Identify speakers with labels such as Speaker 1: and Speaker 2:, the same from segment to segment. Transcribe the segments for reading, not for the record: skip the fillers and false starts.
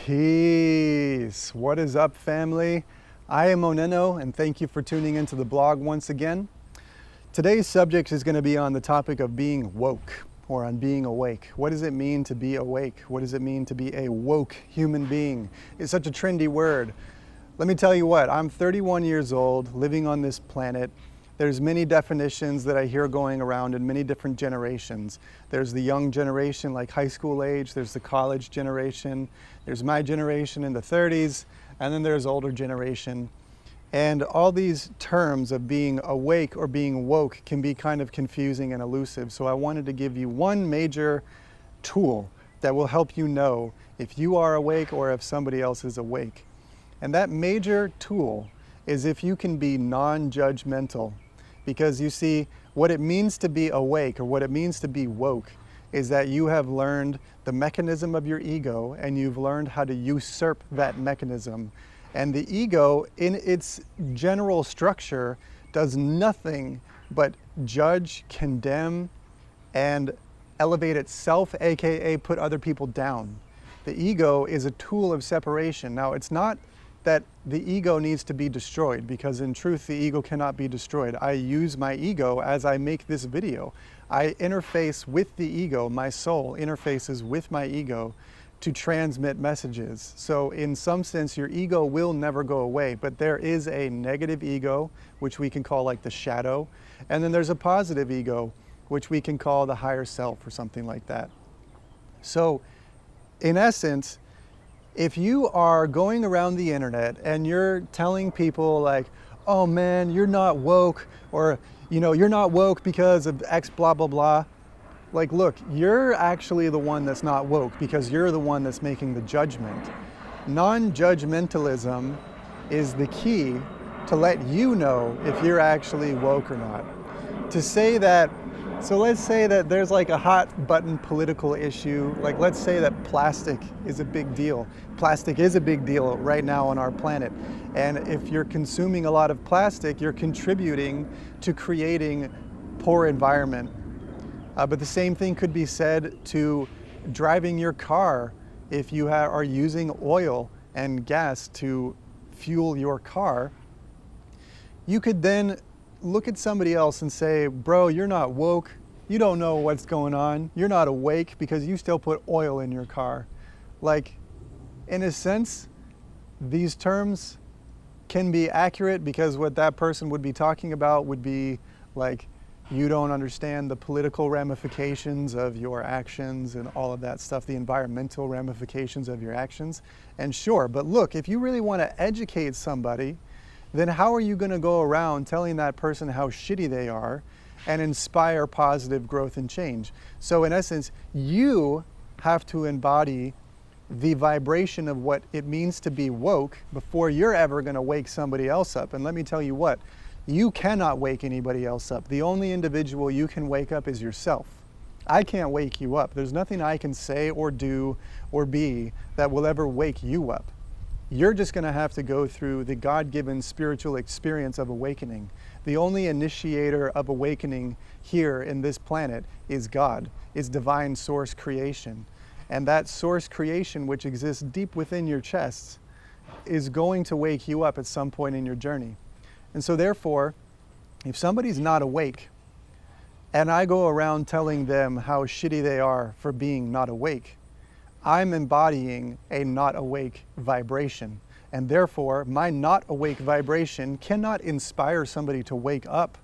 Speaker 1: Peace. What is up, family? I am OnenO, and thank you for tuning into the blog once again. Today's subject is going to be on the topic of being woke, or on being awake. What does it mean to be awake? What does it mean to be a woke human being? It's such a trendy word. Let me tell you what, I'm 31 years old, living on this planet. There's many definitions that I hear going around in many different generations. There's the young generation, like high school age. There's the college generation. There's my generation in the 30s. And then there's older generation. And all these terms of being awake or being woke can be kind of confusing and elusive. So I wanted to give you one major tool that will help you know if you are awake or if somebody else is awake. And that major tool is if you can be non-judgmental. Because you see, what it means to be awake, or what it means to be woke, is that you have learned the mechanism of your ego, and you've learned how to usurp that mechanism. And the ego, in its general structure, does nothing but judge, condemn, and elevate itself, aka put other people down. The ego is a tool of separation. Now, it's not that the ego needs to be destroyed, because in truth the ego cannot be destroyed. I use my ego as I make this video. I interface with the ego, my soul interfaces with my ego to transmit messages. So in some sense your ego will never go away, but there is a negative ego, which we can call like the shadow, and then there's a positive ego, which we can call the higher self or something like that. So in essence, if you are going around the internet and you're telling people like, oh man, you're not woke, or you're not woke because of X blah blah blah, like look, you're actually the one that's not woke because you're the one that's making the judgment. Non-judgmentalism is the key to let you know if you're actually woke or not. To say that, so let's say that there's like a hot button political issue, like let's say that plastic is a big deal. Plastic is a big deal right now on our planet. And if you're consuming a lot of plastic, you're contributing to creating poor environment. But the same thing could be said to driving your car. If you are using oil and gas to fuel your car, you could then look at somebody else and say, bro, you're not woke. You don't know what's going on. You're not awake because you still put oil in your car. Like, in a sense, these terms can be accurate because what that person would be talking about would be like, you don't understand the political ramifications of your actions and all of that stuff, the environmental ramifications of your actions. And sure, but look, if you really want to educate somebody, then how are you going to go around telling that person how shitty they are and inspire positive growth and change? So in essence, you have to embody the vibration of what it means to be woke before you're ever going to wake somebody else up. And let me tell you what, you cannot wake anybody else up. The only individual you can wake up is yourself. I can't wake you up. There's nothing I can say or do or be that will ever wake you up. You're just going to have to go through the God-given spiritual experience of awakening. The only initiator of awakening here in this planet is God, is divine source creation. And that source creation, which exists deep within your chest, is going to wake you up at some point in your journey. And so therefore, if somebody's not awake, and I go around telling them how shitty they are for being not awake, I'm embodying a not awake vibration. And therefore, my not awake vibration cannot inspire somebody to wake up.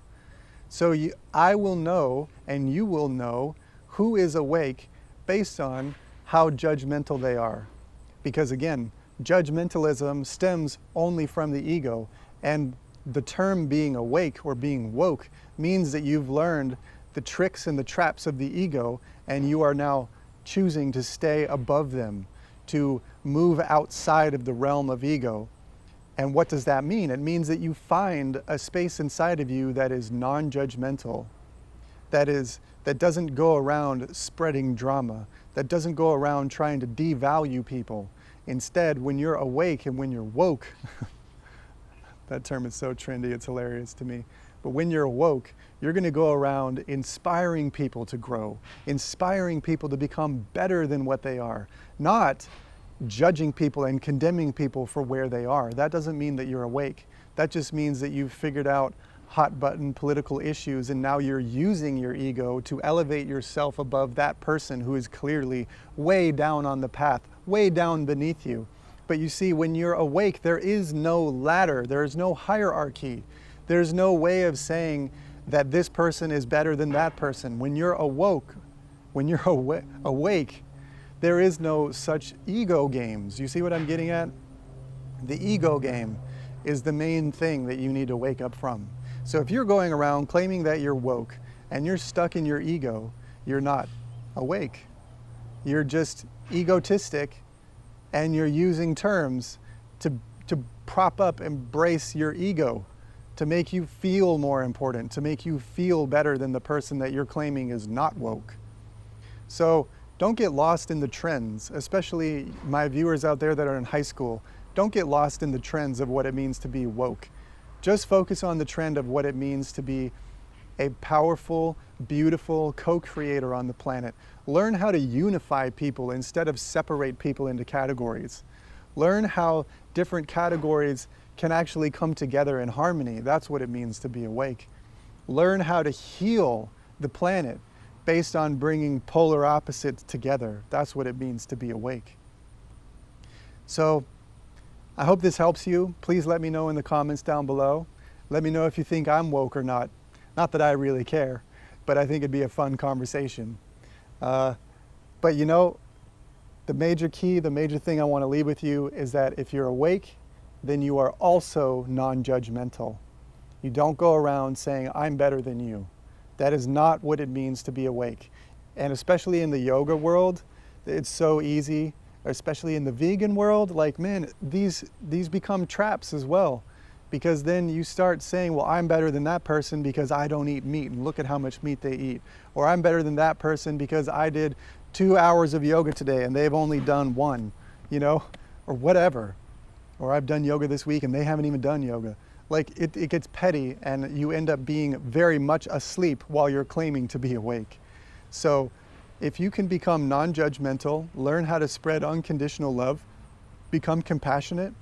Speaker 1: So I will know, and you will know, who is awake based on how judgmental they are. Because again, judgmentalism stems only from the ego. And the term being awake or being woke means that you've learned the tricks and the traps of the ego, and you are now choosing to stay above them, to move outside of the realm of ego. And what does that mean? It means that you find a space inside of you that is non-judgmental, that doesn't go around spreading drama, that doesn't go around trying to devalue people. Instead, when you're awake and when you're woke, that term is so trendy, it's hilarious to me. But when you're woke, you're going to go around inspiring people to grow, inspiring people to become better than what they are. Not judging people and condemning people for where they are. That doesn't mean that you're awake. That just means that you've figured out hot button political issues, and now you're using your ego to elevate yourself above that person who is clearly way down on the path, way down beneath you. But you see, when you're awake, there is no ladder, there is no hierarchy. There's no way of saying that this person is better than that person. When you're awoke, when you're awake, there is no such ego games. You see what I'm getting at? The ego game is the main thing that you need to wake up from. So if you're going around claiming that you're woke and you're stuck in your ego, you're not awake. You're just egotistic, and you're using terms to prop up, embrace your ego, to make you feel more important, to make you feel better than the person that you're claiming is not woke. So don't get lost in the trends, especially my viewers out there that are in high school. Don't get lost in the trends of what it means to be woke. Just focus on the trend of what it means to be a powerful, beautiful co-creator on the planet. Learn how to unify people instead of separate people into categories. Learn how different categories can actually come together in harmony. That's what it means to be awake. Learn how to heal the planet based on bringing polar opposites together. That's what it means to be awake. So I hope this helps you. Please let me know in the comments down below. Let me know if you think I'm woke or not. Not that I really care, but I think it'd be a fun conversation. But you know, the major key, the major thing I want to leave with you is that if you're awake, then you are also non-judgmental. You don't go around saying, I'm better than you. That is not what it means to be awake. And especially in the yoga world, it's so easy, especially in the vegan world, like, man, these become traps as well. Because then you start saying, well, I'm better than that person because I don't eat meat, and look at how much meat they eat. Or I'm better than that person because I did 2 hours of yoga today and they've only done 1, you know, or whatever. Or I've done yoga this week and they haven't even done yoga. Like, it gets petty, and you end up being very much asleep while you're claiming to be awake. So if you can become non-judgmental, learn how to spread unconditional love, become compassionate,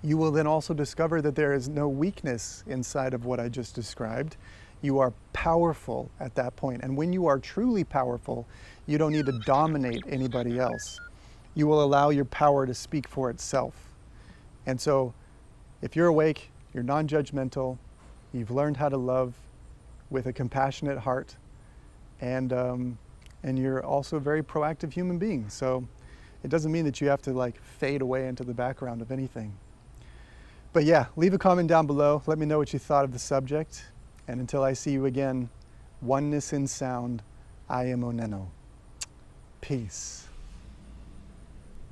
Speaker 1: you will then also discover that there is no weakness inside of what I just described. You are powerful at that point. And when you are truly powerful, you don't need to dominate anybody else. You will allow your power to speak for itself. And so if you're awake, you're non-judgmental, you've learned how to love with a compassionate heart, and you're also a very proactive human being. So it doesn't mean that you have to like fade away into the background of anything. But yeah, leave a comment down below. Let me know what you thought of the subject. And until I see you again, oneness in sound, I am OnenO. Peace.